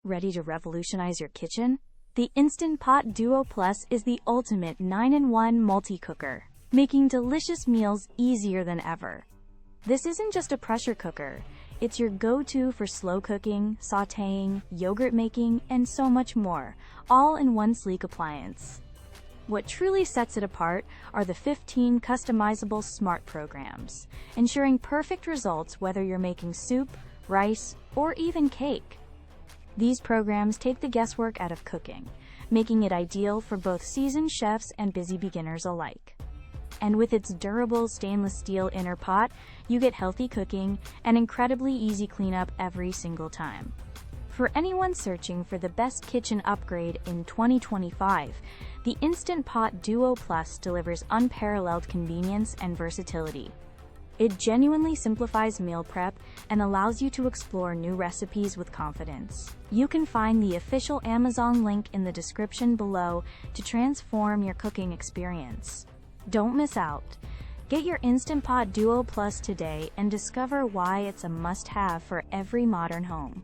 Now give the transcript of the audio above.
Ready to revolutionize your kitchen? The Instant Pot Duo Plus is the ultimate 9-in-1 multi-cooker, making delicious meals easier than ever. This isn't just a pressure cooker. It's your go-to for slow cooking, sautéing, yogurt making, and so much more, all in one sleek appliance. What truly sets it apart are the 15 customizable smart programs, ensuring perfect results whether you're making soup, rice, or even cake. These programs take the guesswork out of cooking, making it ideal for both seasoned chefs and busy beginners alike. And with its durable stainless steel inner pot, you get healthy cooking and incredibly easy cleanup every single time. For anyone searching for the best kitchen upgrade in 2025, the Instant Pot Duo Plus delivers unparalleled convenience and versatility. It genuinely simplifies meal prep and allows you to explore new recipes with confidence. You can find the official Amazon link in the description below to transform your cooking experience. Don't miss out. Get your Instant Pot Duo Plus today and discover why it's a must-have for every modern home.